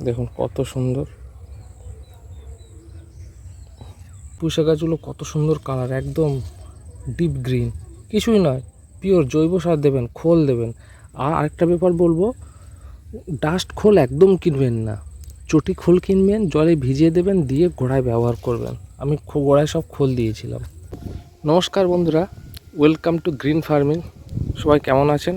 দেখুন কত সুন্দর পুঁইশাক গাছগুলো, কত সুন্দর কালার, একদম ডিপ গ্রিন, কিছুই নয়, পিওর জৈব সার দেবেন, খোল দেবেন। আর আরেকটা ব্যাপার বলবো, ডাস্ট খোল একদম কিনবেন না, চটি খোল কিনবেন, জলে ভিজিয়ে দেবেন, দিয়ে গোড়ায় ব্যবহার করবেন। আমি গোড়ায় সব খোল দিয়েছিলাম। নমস্কার বন্ধুরা, ওয়েলকাম টু গ্রিন ফার্মিং। সবাই কেমন আছেন?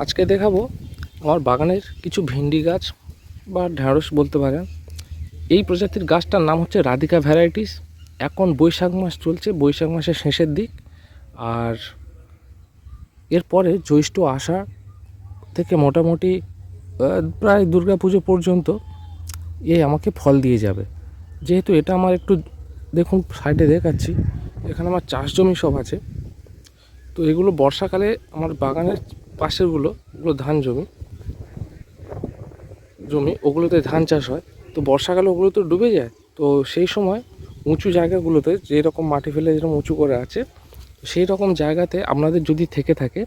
আজকে দেখাবো আমার বাগানের কিছু ভেন্ডি গাছ বা ঢ্যাঁড়স বলতে পারেন। এই প্রজাতির গাছটার নাম হচ্ছে রাধিকা ভ্যারাইটিস। এখন বৈশাখ মাস চলছে, বৈশাখ মাসের শেষের দিক, আর এরপরে জ্যৈষ্ঠ আষাঢ় থেকে মোটামুটি প্রায় দুর্গা পুজো পর্যন্ত আমাকে ফল দিয়ে যাবে। যেহেতু এটা আমার একটু, দেখুন সাইডে দেখাচ্ছি, এখানে আমার চাষ জমি সব আছে। তো এগুলো বর্ষাকালে আমার বাগানের পাশেরগুলো, ওগুলো ধান জমি ওগুলোতে ধান চাষ হয়। তো বর্ষাকালে ওগুলো তো ডুবে যায়। তো সেই সময় উঁচু জায়গাগুলোতে, যেরকম মাটি ফেলে যেরকম উঁচু করে আছে, সেই রকম জায়গাতে আপনাদের যদি থেকে থাকে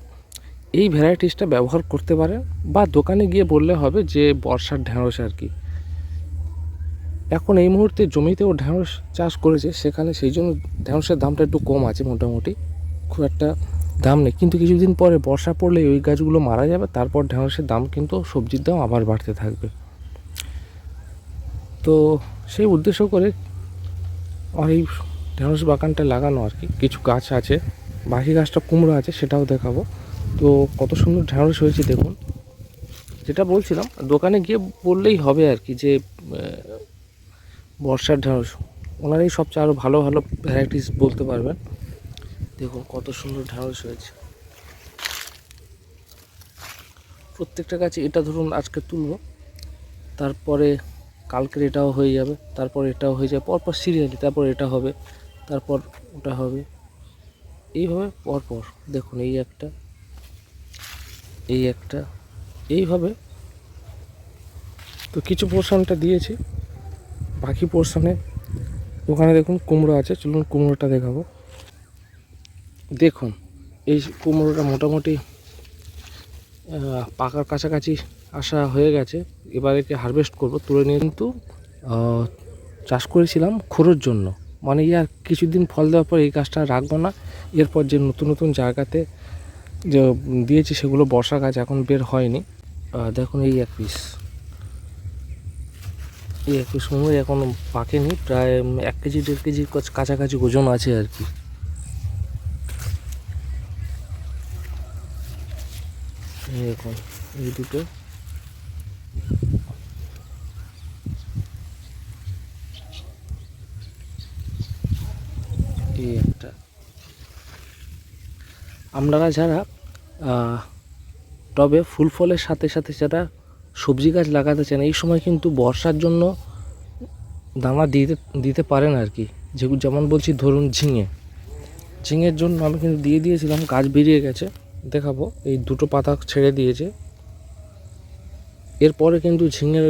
এই ভ্যারাইটিসটা ব্যবহার করতে পারেন, বা দোকানে গিয়ে বললে হবে যে বর্ষার ঢ্যাঁড়স আর কি। এখন এই মুহূর্তে জমিতেও ঢ্যাঁড়স চাষ করেছে, সেখানে সেই জন্য ঢ্যাঁড়সের দামটা একটু কম আছে, মোটামুটি খুব একটা দাম নেই। কিন্তু কিছুদিন পরে বর্ষা পড়লে ওই গাছগুলো মারা যাবে, তারপর ঢ্যাঁড়সের দাম কিন্তু, সবজির দাম আবার বাড়তে থাকবে। তো সেই উদ্দেশ্য করে আমার এই ঢ্যাঁড়স বাগানটা লাগানো আর কি। কিছু গাছ আছে, বাকি গাছটা কুমড়ো আছে, সেটাও দেখাবো। তো কত সুন্দর ঢ্যাঁড়স হয়েছে দেখুন। যেটা বলছিলাম, দোকানে গিয়ে বললেই হবে আর কি যে বর্ষার ঢ্যাঁড়স, ওনারাই সবচেয়ে আরও ভালো ভালো ভ্যারাইটিস বলতে পারবেন। দেখুন কত সুন্দর ঢ্যাঁড়স হয়েছে প্রত্যেকটা গাছে। এটা ধরুন আজকে তুলবো, তারপরে কালকের এটাও হয়ে যাবে, তারপর এটাও হয়ে যাবে, পরপর সিরিয়ালি, তারপর এটা হবে, তারপর ওটা হবে, এইভাবে পরপর। দেখুন এই একটা, এইভাবে। তো কিছু পোর্শনটা দিয়েছি, বাকি পোর্শনে ওখানে দেখুন কুমড়ো আছে, চলুন কুমড়োটা দেখাবো। দেখুন এই কুমড়োটা মোটামুটি পাকার কাছাকাছি আসা হয়ে গেছে। এবার একে হারভেস্ট করব, তুলে নিয়ে। কিন্তু চাষ করেছিলাম খোরের জন্য, মানে আর কিছুদিন ফল দেওয়ার পর এই গাছটা রাখবো না। এরপর যে নতুন নতুন জায়গাতে যে দিয়েছি সেগুলো বর্ষা গাছ, এখন বের হয়নি। দেখুন এই এক পিস সময় এখন পাকেনি, প্রায় 1 কেজি 1.5 কেজি কাছাকাছি ওজন আছে আর কি। দেখুন এই দুটো, এই একটা। আপনারা যারা টবে ফুল ফলের সাথে সাথে যারা সবজি গাছ লাগাতে চান, এই সময় কিন্তু বর্ষার জন্য দানা দিতে পারেন আর কি। যেমন বলছি, ধরুন ঝিঙের জন্য আমি কিন্তু দিয়ে দিয়েছিলাম, গাছ বেরিয়ে গেছে, দেখাবো। এই দুটো পাতা ছেড়ে দিয়েছে। এরপরে কিন্তু ঝিঙের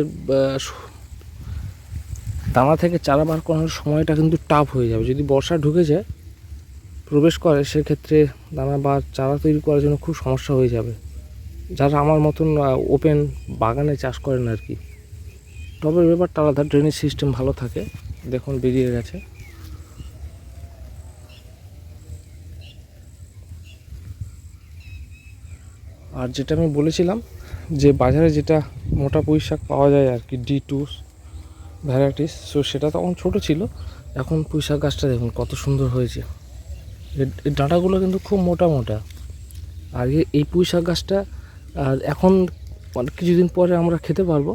দানা থেকে চারা বার করানোর সময়টা কিন্তু টাফ হয়ে যাবে। যদি বর্ষা ঢুকে যায়, প্রবেশ করে, সেক্ষেত্রে দানা বা চারা তৈরি করার জন্য খুব সমস্যা হয়ে যাবে, যারা আমার মতন ওপেন বাগানে চাষ করেন আর কি। টবের ব্যাপারটা আলাদা, ড্রেনেজ সিস্টেম ভালো থাকে। দেখুন বেরিয়ে গেছে। আর যেটা আমি বলেছিলাম যে বাজারে যেটা মোটা পুঁইশাক পাওয়া যায় আর কি, D2 ভ্যারাইটিস, সো সেটা তখন ছোটো ছিল। এখন পুঁইশাক গাছটা দেখুন কত সুন্দর হয়েছে। এর ডাঁটাগুলো কিন্তু খুব মোটা মোটা। আর এই পুঁইশাক গাছটা এখন কিছুদিন পরে আমরা খেতে পারবো।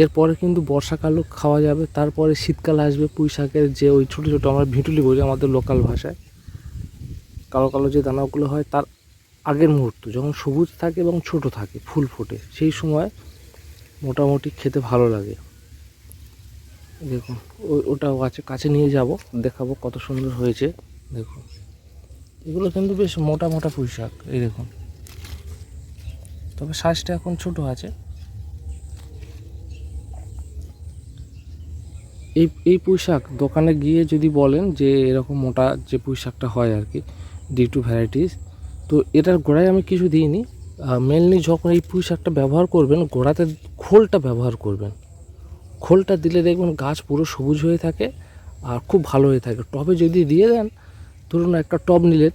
এরপরে কিন্তু বর্ষাকালও খাওয়া যাবে, তারপরে শীতকাল আসবে। পুঁইশাকের যে ওই ছোটো ছোটো, আমরা ভিটুলি বলি আমাদের লোকাল ভাষায়, কালো কালো যে দানাগুলো হয়, তার আগের মুহূর্ত যখন সবুজ থাকে এবং ছোট থাকে, ফুল ফোটে, সেই সময় মোটামুটি খেতে ভালো লাগে। দেখুন ওটাও আছে, কাছে নিয়ে যাব, দেখাবো কত সুন্দর হয়েছে। দেখুন এগুলো কিন্তু বেশ মোটা মোটা পুঁইশাক, এই দেখুন। তবে সাইজটা এখন ছোট আছে। এই পুঁইশাক দোকানে গিয়ে যদি বলেন যে এরকম মোটা যে পুঁইশাকটা হয় আর কি, D2 ভ্যারাইটিস, তো এটার গোড়ায় আমি কিছু দিইনি। মেনলি যখন এই পুঁইশাকটা ব্যবহার করবেন, গোড়াতে খোলটা ব্যবহার করবেন। খোলটা দিলে দেখবেন গাছ পুরো সবুজ হয়ে থাকে আর খুব ভালো হয়ে থাকে। টবে যদি দিয়ে দেন, ধরুন একটা টব নিলেন,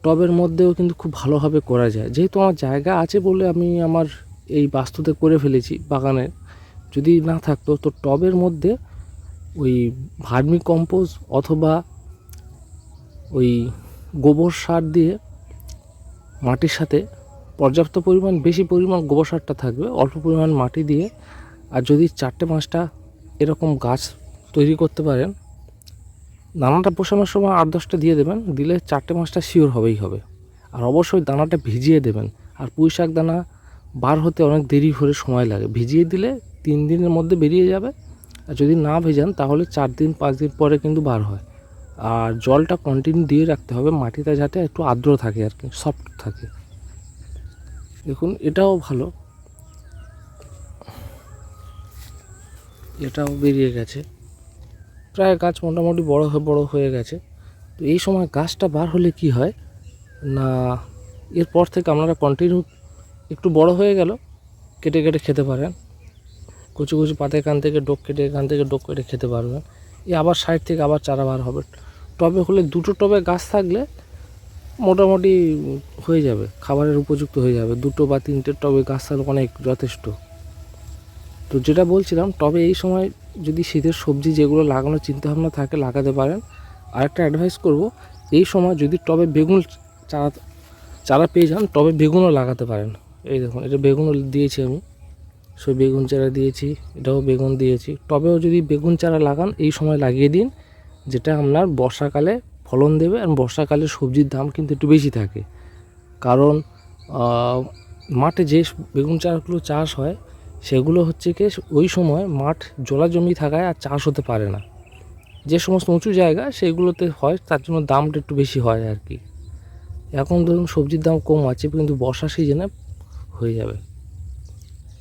টবের মধ্যেও কিন্তু খুব ভালোভাবে করা যায়। যেহেতু আমার জায়গা আছে বলে আমি আমার এই বাস্তুতে করে ফেলেছি বাগানে। যদি না থাকতো তো টবের মধ্যে ওই ভার্মি কম্পোজ অথবা ওই গোবর সার দিয়ে মাটির সাথে পর্যাপ্ত পরিমাণ, বেশি পরিমাণ গোবর সারটা থাকবে, অল্প পরিমাণ মাটি দিয়ে, আর যদি 4-5টা এরকম গাছ তৈরি করতে পারেন, দানাটা বসানোর সময় 8-10টা দিয়ে দেবেন, দিলে 4-5টা শিওর হবেই হবে। আর অবশ্যই দানাটা ভিজিয়ে দেবেন। আর পুঁই শাক দানা বার হতে অনেক দেরি করে সময় লাগে, ভিজিয়ে দিলে 3 দিনের মধ্যে বেরিয়ে যাবে। আর যদি না ভেজান তাহলে 4 দিন 5 দিন পরে কিন্তু বার হয়। আর জলটা কন্টিনিউ দিয়ে রাখতে হবে, মাটিটা যাতে একটু আর্দ্র থাকে আর কি, সফট থাকে। দেখুন এটাও ভালো, এটাও বেরিয়ে গেছে, প্রায় গাছ মোটামুটি বড় হয়ে গেছে। তো এই সময় গাছটা বার হলে কি হয় না, এরপর থেকে আপনারা কন্টিনিউ একটু বড় হয়ে গেল কেটে কেটে খেতে পারেন। কুচি কুচি পাতা এখান থেকে ডোক কেটে, এখান থেকে ডোক কেটে খেতে পারবেন। আবার সাইড থেকে আবার চারা বার হবে। টবে হলে 2টো টবে গাছ থাকলে মোটামুটি হয়ে যাবে, খাবারের উপযুক্ত হয়ে যাবে। 2টো বা 3টে টবে গাছ থাকলে অনেক যথেষ্ট। তো যেটা বলছিলাম, টবে এই সময় যদি শীতের সবজি যেগুলো লাগানোর চিন্তাভাবনা থাকে লাগাতে পারেন। আরেকটা অ্যাডভাইস করব, এই সময় যদি টবে বেগুন চারা পেয়ে যান, টবে বেগুনও লাগাতে পারেন। এই দেখুন, এটা বেগুনও দিয়েছি আমি, সেই বেগুন চারা দিয়েছি, এটাও বেগুন দিয়েছি। টবেও যদি বেগুন চারা লাগান এই সময় লাগিয়ে দিন, যেটা আপনার বর্ষাকালে ফলন দেবে। আর বর্ষাকালে সবজির দাম কিন্তু একটু বেশি থাকে, কারণ মাঠে যে বেগুন চারাগুলো চাষ হয় সেগুলো হচ্ছে কি ওই সময় মাঠ জলা জমি থাকায় আর চাষ হতে পারে না। যে সমস্ত উঁচু জায়গা সেগুলোতে হয়, তার জন্য দামটা একটু বেশি হয় আর কি। এখন ধরুন সবজির দাম কম আছে, কিন্তু বর্ষা সিজনে হয়ে যাবে।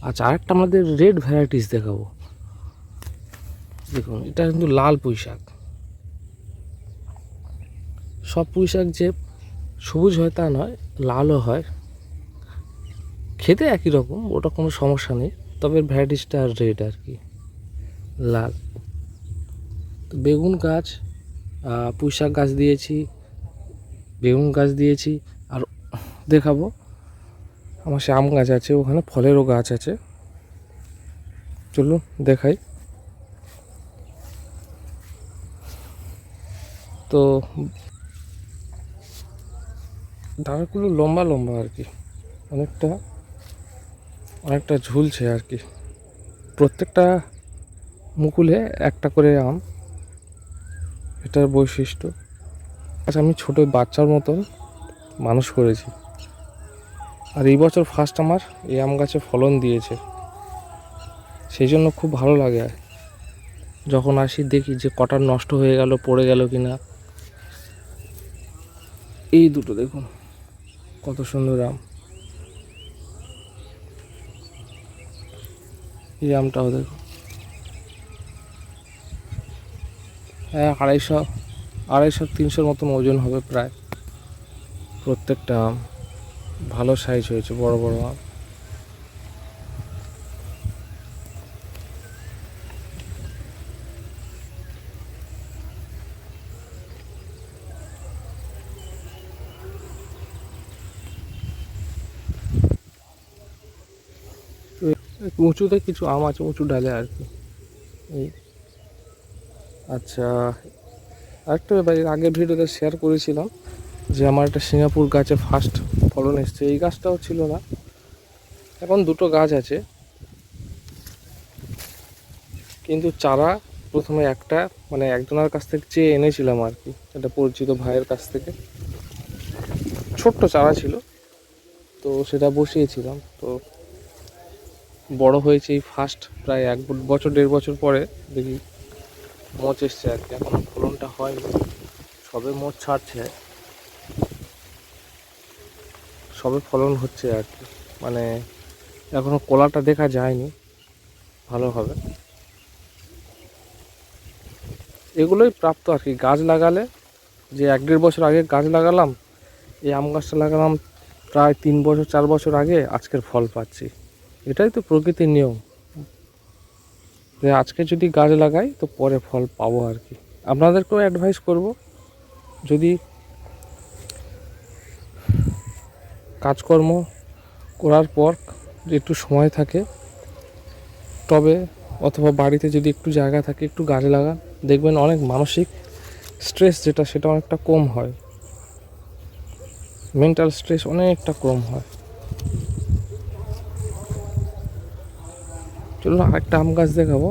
আচ্ছা, আরেকটা আমাদের রেড ভ্যারাইটিস দেখাবো। দেখুন এটা কিন্তু লাল পুঁই শাক। সব পুঁই শাক যে সবুজ হয় তা নয়, লালও হয়, খেতে একই রকম, ওটা কোনো সমস্যা নেই। তবে ভ্যারাইটিসটা রেড আর কি, লাল। তো বেগুন গাছ, পুঁই শাক গাছ দিয়েছি, বেগুন গাছ দিয়েছি। আর দেখাবো আমার সে আম গাছ আছে, ওখানে ফলেরও গাছ আছে, চলুন দেখাই। তো ডালগুলো লম্বা লম্বা আর কি, অনেকটা ঝুলছে আর কি। প্রত্যেকটা মুকুলে একটা করে আম, এটার বৈশিষ্ট্য। আচ্ছা, আমি ছোট বাচ্চার মতন মানুষ করেছি। আর এই বছর ফার্স্ট আমার এই আম গাছে ফলন দিয়েছে, সেই জন্য খুব ভালো লাগে। যখন আসি দেখি যে কটা নষ্ট হয়ে গেল, পড়ে গেল কিনা। এই দুটো দেখুন কত সুন্দর আম। এই আমটাও দেখুন, হ্যাঁ 250-300 মতন ওজন হবে প্রায়। প্রত্যেকটা আম ভালো সাইজ হয়েছে, বড় বড় আম। উঁচুতে কিছু আম আছে, উঁচু ডালে আর কি। এই আচ্ছা, আরেকটা ব্যাপার, আগের ভিডিওতে শেয়ার করেছিলাম যে আমার একটা সিঙ্গাপুর গাছে ফার্স্ট ফলন এসছে। এই গাছটাও ছিল না, এখন 2টো গাছ আছে, কিন্তু চারা প্রথমে একটা মানে একজনের কাছ থেকে চেয়ে এনেছিলাম আর কি, একটা পরিচিত ভাইয়ের কাছ থেকে। ছোট্ট চারা ছিল, তো সেটা বসিয়েছিলাম। তো বড় হয়েছে এই ফার্স্ট, প্রায় 1-1.5 বছর পরে দেখি মোচ এসছে আর কি। এখনো ফলনটা হয়নি, সবে মোচ ছাড়ছে, সবে ফলন হচ্ছে আর কি। মানে এখনো কলাটা দেখা যায়নি ভালোভাবে। এগুলোই প্রাপ্ত আর কি। গাছ লাগালে, যে 1-1.5 বছর আগে গাছ লাগালাম, এই আম গাছটা লাগালাম প্রায় 3 বছর 4 বছর আগে, আজকের ফল পাচ্ছি। এটাই তো প্রকৃতির নিয়ম। যে আজকে যদি গাছ লাগাই তো পরে ফল পাবো আর কি। আপনাদেরকেও অ্যাডভাইস করব, যদি কাজকর্ম করার পর একটু সময় থাকে তবে অথবা বাড়িতে যদি একটু জায়গা থাকে একটু গাছ লাগান, দেখবেন অনেক মানসিক স্ট্রেস যেটা সেটা অনেকটা কম হয়, মেন্টাল স্ট্রেস অনেকটা কম হয়। চলুন আরেকটা আম গাছ দেখাবো,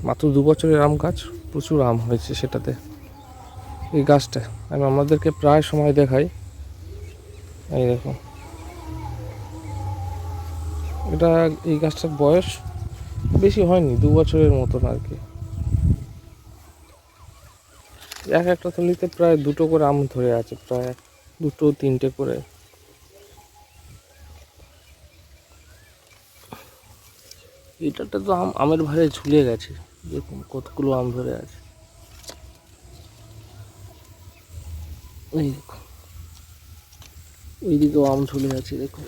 মাত্র 2 বছরের আম গাছ, প্রচুর আম হয়েছে সেটাতে। এই গাছটা আমি আমাদেরকে প্রায় সময় দেখাই, এই দেখুন এটা, এই গাছটার বয়স বেশি হয়নি, 2 বছরের মতন আর কি। একটা থলিতে প্রায় 2টো করে আম ধরে আছে, প্রায় 2টো 3টে করে। এটাতে তো আমের ভারে ঝুলে গেছে, দেখুন কতগুলো আম ধরে আছে। এই দেখুন ওইদিকেও আম ঝুলে আছে, দেখুন।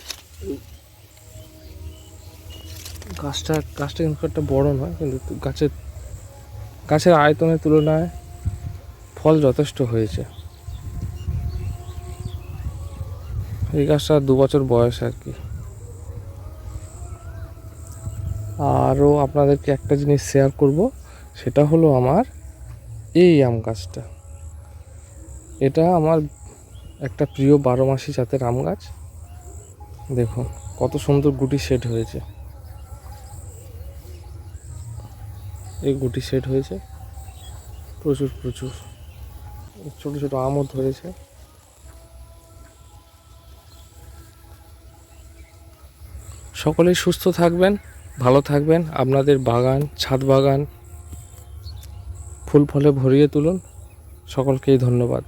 গাছটা কিন্তু একটা বড় নয়, কিন্তু গাছের আয়তনের তুলনায় ফল যথেষ্ট হয়েছে। এই গাছটা 2 বছর বয়স আর কি। আরও আপনাদেরকে একটা জিনিস শেয়ার করব, সেটা হলো আমার এই আম গাছটা। এটা আমার একটা প্রিয় 12 মাসি জাতের আম গাছ। দেখুন কত সুন্দর গুটি সেট হয়েছে, এই গুটি সেট হয়েছে প্রচুর প্রচুর, ছোট ছোট আমও ধরেছে। সকলেই সুস্থ থাকবেন, ভালো থাকবেন, আপনাদের বাগান, ছাদ বাগান ফুল ফলে ভরিয়ে তুলুন। সকলকেই ধন্যবাদ।